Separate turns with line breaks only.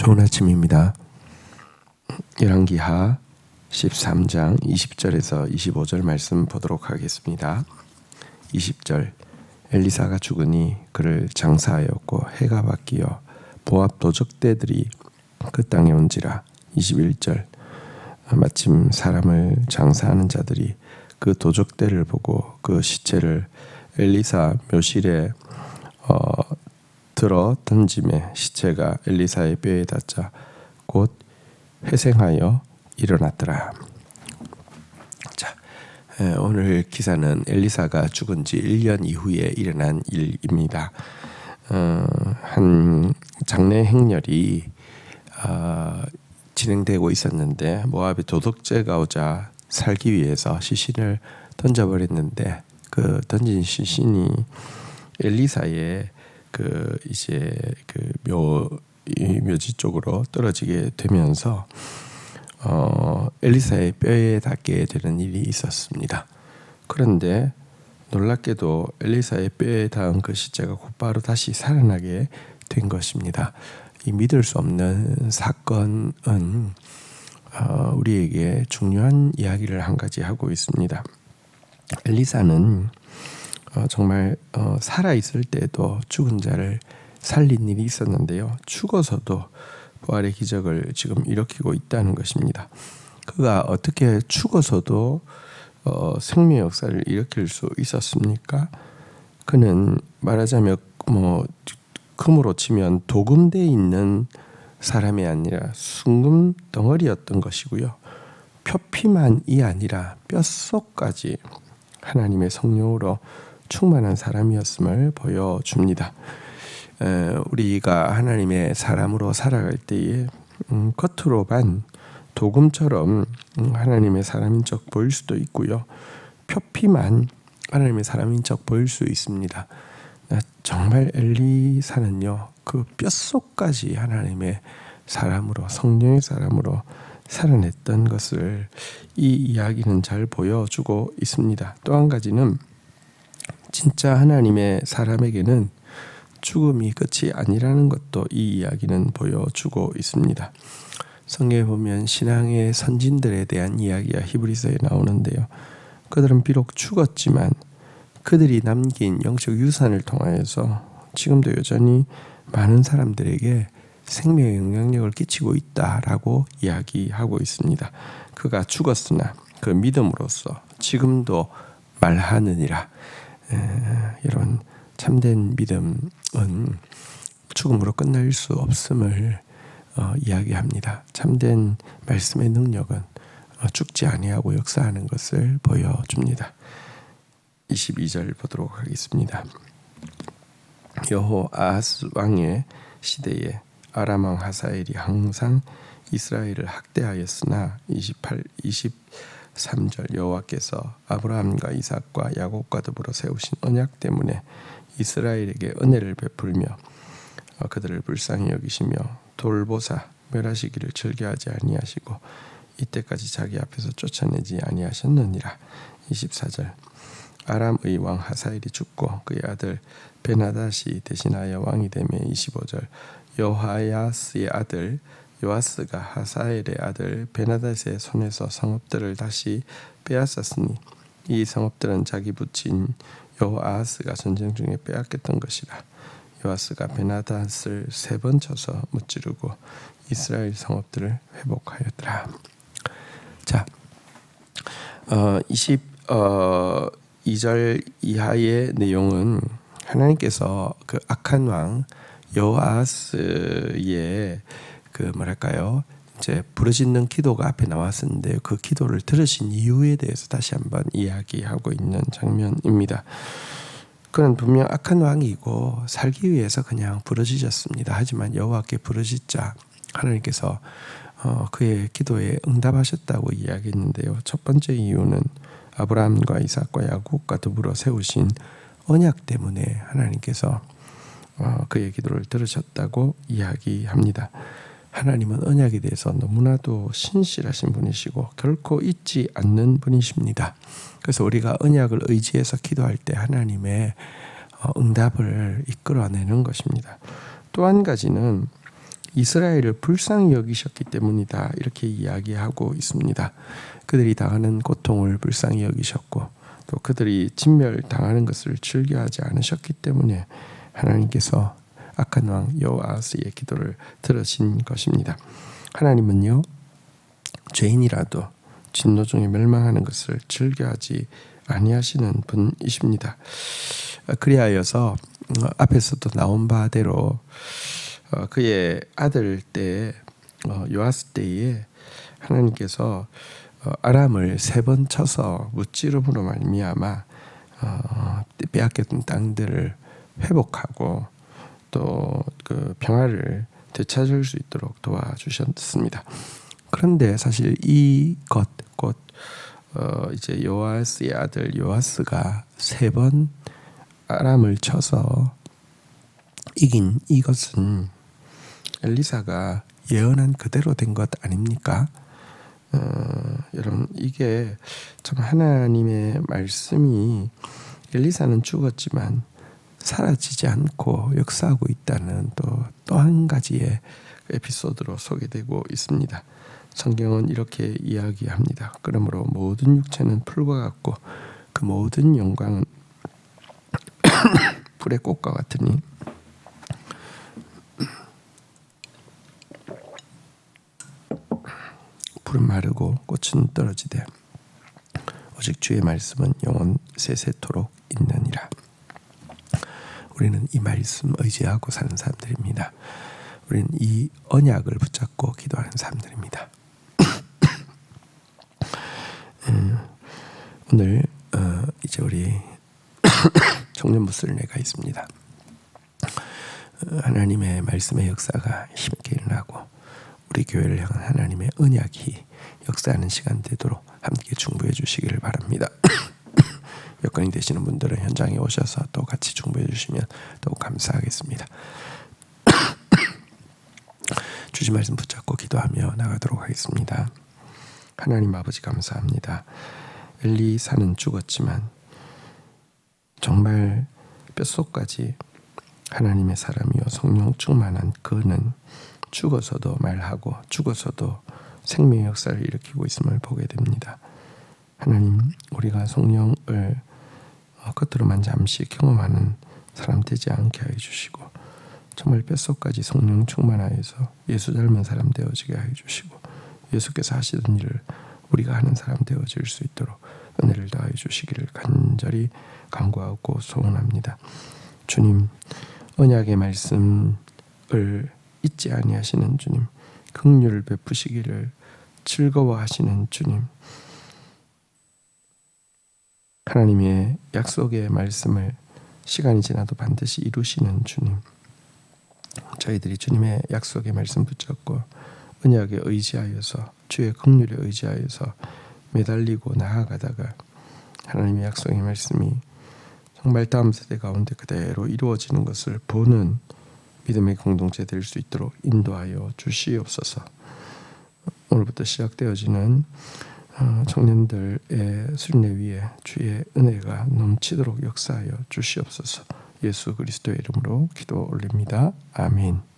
좋은 아침입니다. 열왕기하 13장 20절에서 25절 말씀 보도록 하겠습니다. 20절 엘리사가 죽으니 그를 장사하였고 해가 바뀌어 모압 도적대들이 그 땅에 온지라. 21절 마침 사람을 장사하는 자들이 그 도적대를 보고 그 시체를 엘리사 묘실에 들어 던짐에 시체가 엘리사의 뼈에 닿자 곧 회생하여 일어났더라. 자, 오늘 기사는 엘리사가 죽은 지 1년 이후에 일어난 일입니다. 한 장례 행렬이 진행되고 있었는데 모압의 도둑죄가 오자 살기 위해서 시신을 던져버렸는데 그 던진 시신이 엘리사의 묘지 쪽으로 떨어지게 되면서 엘리사의 뼈에 닿게 되는 일이 있었습니다. 그런데 놀랍게도 엘리사의 뼈에 닿은 그 시체가 곧바로 다시 살아나게 된 것입니다. 이 믿을 수 없는 사건은 우리에게 중요한 이야기를 한 가지 하고 있습니다. 엘리사는 정말 살아있을 때도 죽은 자를 살린 일이 있었는데요. 죽어서도 부활의 기적을 지금 일으키고 있다는 것입니다. 그가 어떻게 죽어서도 생명의 역사를 일으킬 수 있었습니까? 그는 말하자면 금으로 치면 도금되어 있는 사람이 아니라 순금 덩어리였던 것이고요. 표피만이 아니라 뼛속까지 하나님의 성령으로 충만한 사람이었음을 보여줍니다. 우리가 하나님의 사람으로 살아갈 때에 겉으로만 도금처럼 하나님의 사람인 척 보일 수도 있고요. 표피만 하나님의 사람인 척 보일 수 있습니다. 정말 엘리사는요, 그 뼛속까지 하나님의 사람으로, 성령의 사람으로 살아냈던 것을 이 이야기는 잘 보여주고 있습니다. 또 한 가지는 진짜 하나님의 사람에게는 죽음이 끝이 아니라는 것도 이 이야기는 보여주고 있습니다. 성경에 보면 신앙의 선진들에 대한 이야기가 히브리서에 나오는데요. 그들은 비록 죽었지만 그들이 남긴 영적 유산을 통하여서 지금도 여전히 많은 사람들에게 생명의 영향력을 끼치고 있다라고 이야기하고 있습니다. 그가 죽었으나 그 믿음으로써 지금도 말하느니라. 이런 참된 믿음은 죽음으로 끝날 수 없음을 이야기합니다. 참된 말씀의 능력은 죽지 아니하고 역사하는 것을 보여줍니다. 22절 보도록 하겠습니다. 여호아하스 왕의 시대에 아람 왕 하사엘이 항상 이스라엘을 학대하였으나 23절 여호와께서 아브라함과 이삭과 야곱과 더불어 세우신 언약 때문에 이스라엘에게 은혜를 베풀며 그들을 불쌍히 여기시며 돌보사 멸하시기를 즐겨하지 아니하시고 이때까지 자기 앞에서 쫓아내지 아니하셨느니라. 24절 아람의 왕 하사엘이 죽고 그의 아들 베나닷이 대신하여 왕이 되며 25절 여호아하스의 아들 요아스가 하사엘의 아들 베나닷의 손에서 성읍들을 다시 빼앗았으니 이 성읍들은 자기 부친 여호아하스가 전쟁 중에 빼앗겼던 것이라. 요아스가 베나닷을 3번 쳐서 무찌르고 이스라엘 성읍들을 회복하였더라. 자, 22절 이하의 내용은 하나님께서 그 악한 왕 여호아하스의 이제 부르짖는 기도가 앞에 나왔었는데요. 그 기도를 들으신 이유에 대해서 다시 한번 이야기하고 있는 장면입니다. 그는 분명 악한 왕이고 살기 위해서 그냥 부르짖었습니다. 하지만 여호와께 부르짖자 하나님께서 그의 기도에 응답하셨다고 이야기했는데요. 첫 번째 이유는 아브라함과 이삭과 야곱과 더불어 세우신 언약 때문에 하나님께서 그의 기도를 들으셨다고 이야기합니다. 하나님은 언약에 대해서 너무나도 신실하신 분이시고 결코 잊지 않는 분이십니다. 그래서 우리가 언약을 의지해서 기도할 때 하나님의 응답을 이끌어내는 것입니다. 또 한 가지는 이스라엘을 불쌍히 여기셨기 때문이다 이렇게 이야기하고 있습니다. 그들이 당하는 고통을 불쌍히 여기셨고 또 그들이 진멸당하는 것을 즐겨하지 않으셨기 때문에 하나님께서 악한 왕 여호아스의 기도를 들으신 것입니다. 하나님은요 죄인이라도 진노 중에 멸망하는 것을 즐겨하지 아니하시는 분이십니다. 그리하여서 앞에서도 나온 바대로 그의 아들 때 요아스 때에 하나님께서 아람을 3번 쳐서 무찌름으로 말미암아 빼앗겼던 땅들을 회복하고 또 그 평화를 되찾을 수 있도록 도와주셨습니다. 그런데 사실 이것 곧 이제 요아스의 아들 요아스가 3번 아람을 쳐서 이긴 이것은 엘리사가 예언한 그대로 된 것 아닙니까? 여러분 이게 참 하나님의 말씀이 엘리사는 죽었지만 사라지지 않고 역사하고 있다는 또 한 가지의 에피소드로 소개되고 있습니다. 성경은 이렇게 이야기합니다. 그러므로 모든 육체는 풀과 같고 그 모든 영광은 불의 꽃과 같으니 풀은 마르고 꽃은 떨어지되 오직 주의 말씀은 영원 세세토록 있느니라. 우리는 이 말씀 의지하고 사는 사람들입니다. 우리는 이 언약을 붙잡고 기도하는 사람들입니다. 오늘 이제 우리 청년 무슬레가 있습니다. 하나님의 말씀의 역사가 힘있게 일어나고 우리 교회를 향한 하나님의 언약이 역사하는 시간 되도록 함께 중보해 주시기를 바랍니다. 여건이 되시는 분들은 현장에 오셔서 또 같이 중보해 주시면 더욱 감사하겠습니다. 주신 말씀 붙잡고 기도하며 나가도록 하겠습니다. 하나님 아버지 감사합니다. 엘리사는 죽었지만 정말 뼛속까지 하나님의 사람이요 성령 충만한 그는 죽어서도 말하고 죽어서도 생명의 역사를 일으키고 있음을 보게 됩니다. 하나님 우리가 성령을 겉으로만 잠시 경험하는 사람 되지 않게 하여 주시고 정말 뼛속까지 성령 충만하여서 예수 닮은 사람 되어지게 하여 주시고 예수께서 하시던 일을 우리가 하는 사람 되어질 수 있도록 은혜를 더하여 주시기를 간절히 간구하고 소원합니다. 주님 언약의 말씀을 잊지 아니하시는 주님 긍휼을 베푸시기를 즐거워하시는 주님 하나님의 약속의 말씀을 시간이 지나도 반드시 이루시는 주님 저희들이 주님의 약속의 말씀 붙잡고 언약에 의지하여서 주의 긍휼에 의지하여서 매달리고 나아가다가 하나님의 약속의 말씀이 정말 다음 세대 가운데 그대로 이루어지는 것을 보는 믿음의 공동체 될 수 있도록 인도하여 주시옵소서. 오늘부터 시작되어지는 청년들의 순례 위에 주의 은혜가 넘치도록 역사하여 주시옵소서. 예수 그리스도의 이름으로 기도 올립니다. 아멘.